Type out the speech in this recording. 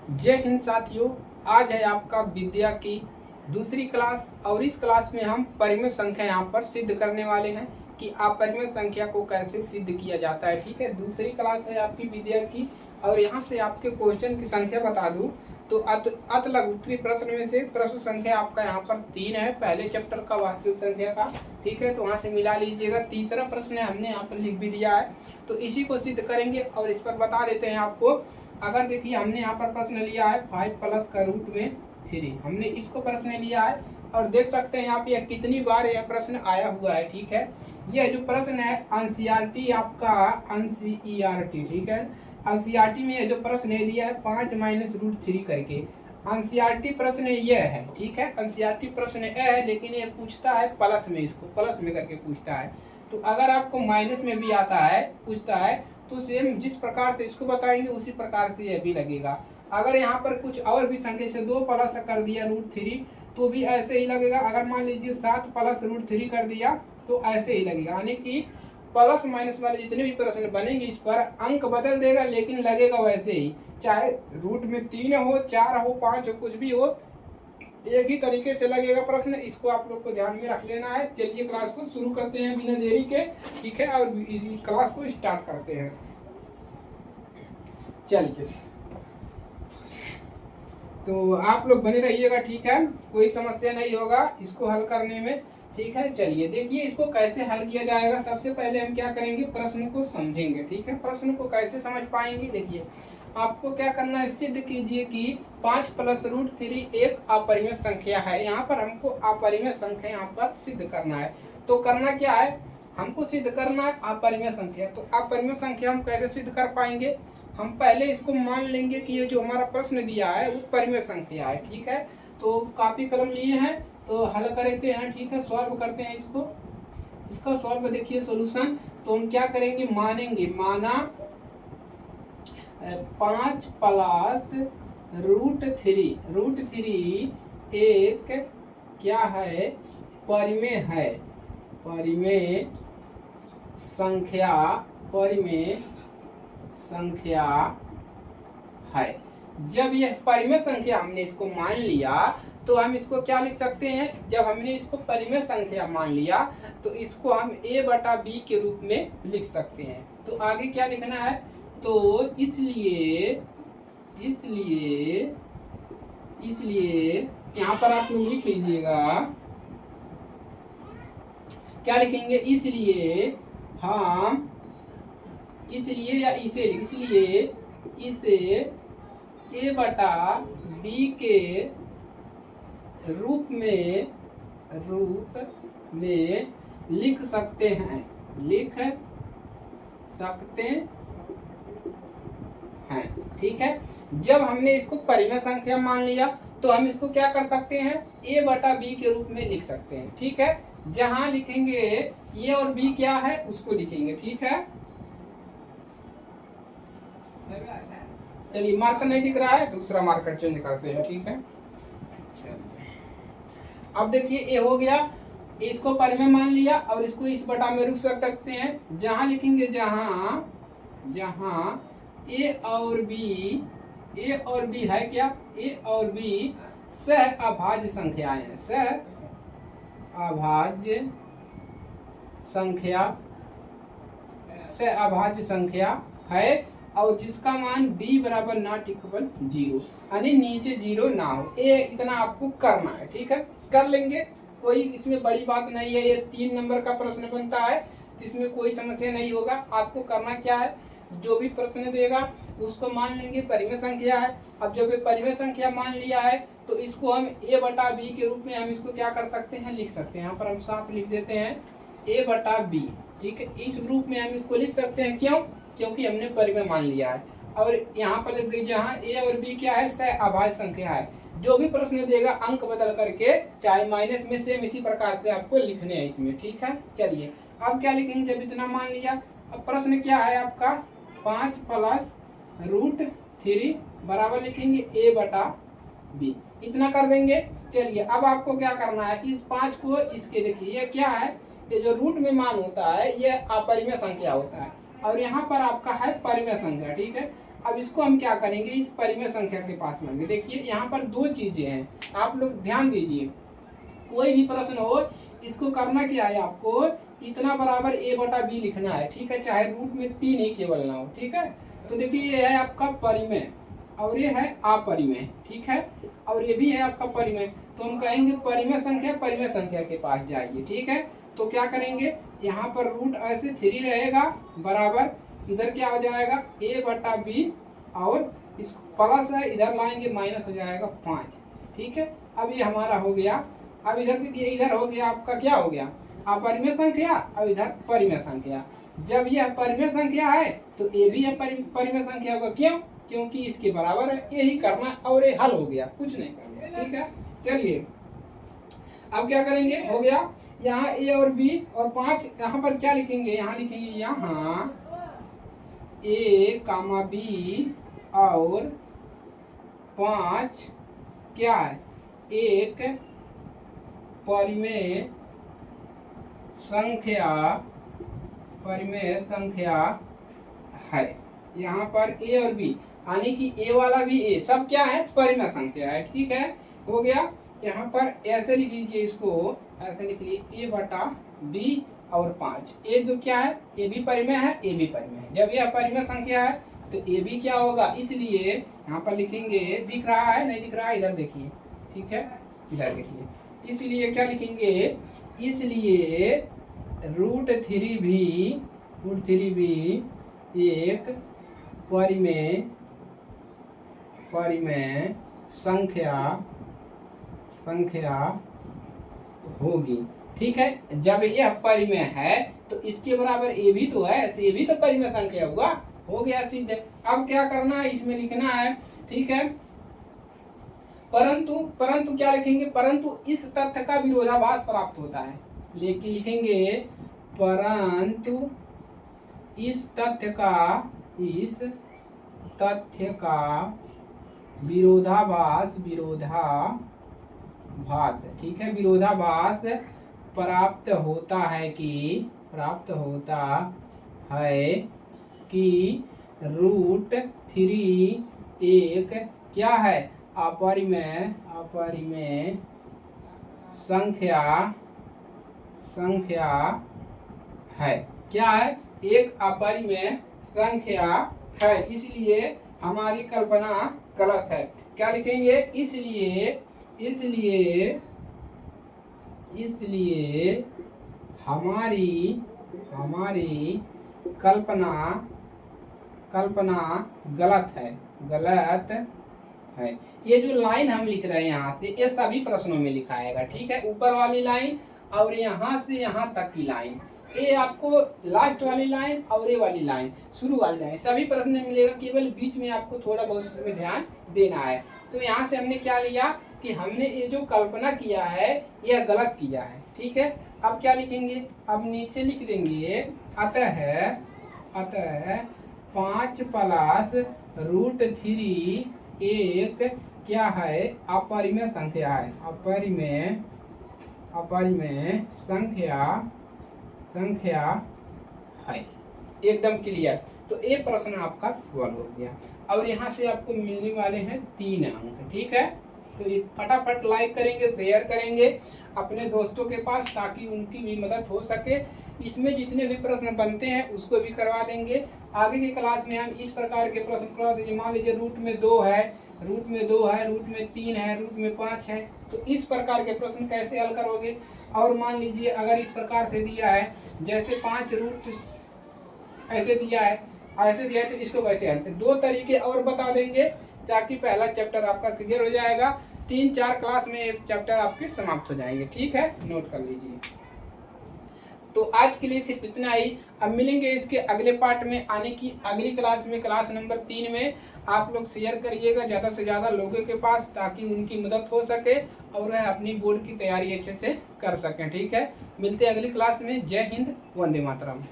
जय हिंद साथियों, आज है आपका विद्या की दूसरी क्लास और इस क्लास में हम परिमेय संख्या यहाँ पर सिद्ध करने वाले हैं कि अपरिमेय संख्या को कैसे सिद्ध किया जाता है। ठीक है, दूसरी क्लास है आपकी विद्या की और यहाँ से आपके क्वेश्चन की संख्या बता दूं तो अत लघुत्तरी प्रश्न में से प्रश्न संख्या आपका यहाँ पर 3 है, पहले चैप्टर का वास्तविक संख्या का। ठीक है, तो वहाँ से मिला लीजिएगा। तीसरा प्रश्न है, हमने यहाँ पर लिख भी दिया है, तो इसी को सिद्ध करेंगे और इस पर बता देते हैं आपको। अगर देखिए हमने यहाँ पर प्रश्न लिया है 5 प्लस का रूट में 3, हमने इसको प्रश्न लिया है और देख सकते हैं यहाँ पे कितनी बार यह प्रश्न आया हुआ है। ठीक है, यह जो प्रश्न है एनसीईआरटी आपका एनसीईआरटी, ठीक है, एनसीईआरटी में यह जो प्रश्न है दिया है 5 माइनस रूट 3 करके। एनसीईआरटी प्रश्न यह है, ठीक है, एनसीईआरटी प्रश्न यह है, लेकिन ये पूछता है प्लस में, इसको प्लस में करके पूछता है। तो अगर आपको माइनस में भी आता है पूछता है तो सेम जिस प्रकार से इसको बताएंगे उसी प्रकार से यह भी लगेगा। अगर यहाँ पर कुछ और भी संख्या से 2 प्लस कर दिया रूट 3 तो भी ऐसे ही लगेगा। अगर मान लीजिए 7 प्लस रूट 3 कर दिया तो ऐसे ही लगेगा। यानी कि प्लस माइनस वाले जितने भी प्रश्न बनेंगे इस पर अंक बदल देगा लेकिन लगेगा वैसे ही, चाहे रूट में 3 हो, 4 हो, 5 हो, कुछ भी हो, एक ही तरीके से लगेगा प्रश्न। इसको आप लोग को ध्यान में रख लेना है। चलिए क्लास को शुरू करते हैं बिना देरी के, ठीक है, और इस क्लास को स्टार्ट करते हैं। चलिए, तो आप लोग बने रहिएगा, ठीक है, कोई समस्या नहीं होगा इसको हल करने में। ठीक है, चलिए देखिए इसको कैसे हल किया जाएगा। सबसे पहले हम क्या करेंगे, प्रश्न को समझेंगे। ठीक है, प्रश्न को कैसे समझ पाएंगे, देखिए आपको क्या करना है, सिद्ध कीजिए कि 5 प्लस रूट 3 एक अपरिमेय संख्या है। यहाँ पर हमको अपरिमेय संख्या यहाँ पर सिद्ध करना है। तो करना क्या है, हमको सिद्ध करना है अपरिमेय संख्या। तो अपरिमेय संख्या हम कैसे सिद्ध कर पाएंगे, हम पहले इसको मान लेंगे कि ये जो हमारा प्रश्न दिया है वो परिमेय संख्या है। ठीक है, तो कॉपी कलम लिए हैं तो हल करते हैं। ठीक है, सॉल्व करते हैं इसको। इसका सॉल्व देखिए सोल्यूशन, तो हम क्या करेंगे, मानेंगे, माना 5 प्लस रूट 3 एक क्या है, परिमेय है, परिमेय संख्या, परिमेय संख्या है। जब यह परिमेय संख्या हमने इसको मान लिया तो हम इसको क्या लिख सकते हैं, जब हमने इसको परिमेय संख्या मान लिया तो इसको हम a बटा b के रूप में लिख सकते हैं। तो आगे क्या लिखना है, तो इसलिए यहाँ पर आप लोग लिख लीजिएगा, क्या लिखेंगे, इसलिए इसे a बटा b के रूप में लिख सकते हैं, ठीक है। जब हमने इसको परिमेय संख्या मान लिया तो हम इसको क्या कर सकते हैं, a बटा b के रूप में लिख सकते हैं। ठीक है, जहां लिखेंगे a और b क्या है उसको लिखेंगे। ठीक है, चलिए मार्कर नहीं दिख रहा है, दूसरा मार्कर चेंज करते हैं। ठीक है, अब देखिए ये हो गया, इसको परिमेय मान लिया और इसको इस बटा में रूप रख सकते हैं। जहां लिखेंगे, जहां a और b है क्या, a और b सह अभाज्य संख्याएं हैं, सह अभाज्य संख्या है और जिसका मान b बराबर नॉट इक्वल 0, यानी नीचे 0 ना हो। ये इतना आपको करना है। ठीक है, कर लेंगे, कोई इसमें बड़ी बात नहीं है। ये 3 नंबर का प्रश्न बनता है, इसमें कोई समस्या नहीं होगा। आपको करना क्या है, जो भी प्रश्न देगा उसको मान लेंगे परिमेय संख्या है। अब जब ये परिमेय संख्या मान लिया है तो इसको हम a बटा b के रूप में हम इसको क्या कर सकते हैं, लिख सकते हैं। यहाँ पर हम साफ लिख देते हैं a बटा b। ठीक है, इस रूप में हम इसको लिख सकते हैं, क्यों, क्योंकि हमने परिमेय मान लिया है। और यहाँ पर लिख दीजिए, जहाँ a और b क्या है, सह अभाज्य संख्या है। जो भी प्रश्न देगा अंक बदल करके, चाहे माइनस में, सेम इसी प्रकार से आपको लिखने हैं इसमें। ठीक है, चलिए अब क्या लिखेंगे, जब इतना मान लिया, अब प्रश्न क्या है आपका, 5 प्लस रूट 3 बराबर लिखेंगे a बटा b, इतना कर देंगे। चलिए अब आपको क्या करना है, इस 5 को इसके, देखिए ये क्या है, ये जो रूट में मान होता है ये अपरिमेय संख्या होता है और यहाँ पर आपका है परिमेय संख्या। ठीक है, अब इसको हम क्या करेंगे, इस परिमेय संख्या के पास मानेंगे। देखिए यहाँ पर दो चीजें हैं, आप लोग ध्यान दीजिए। कोई भी प्रश्न हो, इसको करना क्या है, आपको इतना बराबर a बटा b लिखना है, ठीक है, चाहे रूट में 3 ही केवल ना हो, ठीक है। तो देखिए ये है आपका परिमेय और ये है अपरिमेय, ठीक है, और ये भी है आपका परिमेय। तो हम कहेंगे परिमेय संख्या के पास जाइए, ठीक है। तो क्या करेंगे, यहाँ पर रूट ऐसे 3 रहेगा बराबर, इधर क्या हो जाएगा a बटा b, और इस प्लस है इधर लाएंगे माइनस हो जाएगा 5, ठीक है। अब ये हमारा हो गया। अब इधर देखिए, इधर हो गया आपका क्या हो गया, अपरिमेय संख्या और इधर परिमेय संख्या। जब यह परिमेय संख्या है तो ये भी परिमेय संख्या होगा, क्यों, क्योंकि इसके बराबर है। यही करना और ये हल हो गया, कुछ नहीं करना, ठीक है। चलिए अब क्या करेंगे, हो गया यहाँ a और b और 5, यहाँ पर क्या लिखेंगे, यहाँ लिखेंगे यहाँ a कामा b और 5 क्या है, एक परिमेय संख्या है। यहाँ पर a और b यानी कि a वाला भी a, सब क्या है, परिमेय संख्या है, ठीक है, हो गया। यहाँ पर ऐसे लिख लीजिए, इसको ऐसे लिख लीजिए a बटा b और 5, ये जो क्या है, a भी परिमेय है, a भी परिमेय है। जब यह परिमेय संख्या है तो a भी क्या होगा, इसलिए यहाँ पर लिखेंगे, दिख रहा है नहीं दिख रहा है, इधर देखिए, ठीक है, इधर देखिए, इसलिए क्या लिखेंगे, इसलिए रूट थ्री भी एक परिमेय संख्या होगी, ठीक है। जब यह परिमेय है तो इसके बराबर ए भी तो है, तो ये भी तो परिमेय संख्या होगा, हो गया सिद्ध। अब क्या करना है, इसमें लिखना है, ठीक है, परंतु क्या लिखेंगे, परंतु इस तथ्य का विरोधाभास प्राप्त होता है, लेकिन लिखेंगे परंतु इस तथ्य का विरोधाभास, ठीक है, विरोधाभास प्राप्त होता है कि रूट 3 एक क्या है, अपरिमेय संख्या है, क्या है, एक अपरिमेय संख्या है, इसलिए हमारी कल्पना गलत है। क्या लिखेंगे, इसलिए हमारी कल्पना गलत है। ये जो लाइन हम लिख रहे हैं यहाँ से, ये सभी प्रश्नों में लिखाएगा, ठीक है, ऊपर वाली लाइन और यहाँ से यहाँ तक की लाइन, ये आपको लास्ट वाली लाइन और ये वाली लाइन, शुरू वाली लाइन, सभी प्रश्न में मिलेगा, केवल बीच में आपको थोड़ा बहुत इसमें ध्यान देना है। तो यहाँ से हमने क्या लिया कि हमने ये जो कल्पना किया है यह गलत किया है, ठीक है। अब क्या लिखेंगे, अब नीचे लिख देंगे, अतः 5 प्लस रूट 3 एक क्या है, अपरिमेय संख्या है, अपरिमेय संख्या है, एकदम क्लियर। तो ये प्रश्न आपका सॉल्व हो गया और यहाँ से आपको मिलने वाले हैं 3 अंक, ठीक है। तो फटाफट लाइक करेंगे, शेयर करेंगे अपने दोस्तों के पास, ताकि उनकी भी मदद हो सके। इसमें जितने भी प्रश्न बनते हैं उसको भी करवा देंगे। आगे की क्लास में हम इस प्रकार के प्रश्न करवा देंगे। मान लीजिए रूट में 2 है, रूट में 3 है, रूट में 5 है, तो इस प्रकार के प्रश्न कैसे हल करोगे। और मान लीजिए अगर इस प्रकार से दिया है, जैसे 5 रूट ऐसे दिया है, तो इसको कैसे हल, 2 तरीके और बता देंगे, ताकि पहला चैप्टर आपका क्लियर हो जाएगा। 3-4 क्लास में एक चैप्टर आपके समाप्त हो जाएंगे, ठीक है, नोट कर लीजिए। तो आज के लिए सिर्फ इतना ही। अब मिलेंगे इसके अगले पार्ट में, आने की अगली क्लास में, क्लास नंबर 3 में। आप लोग शेयर करिएगा ज़्यादा से ज़्यादा लोगों के पास, ताकि उनकी मदद हो सके और वह अपनी बोर्ड की तैयारी अच्छे से कर सकें, ठीक है। मिलते हैं अगली क्लास में। जय हिंद, वंदे मातरम।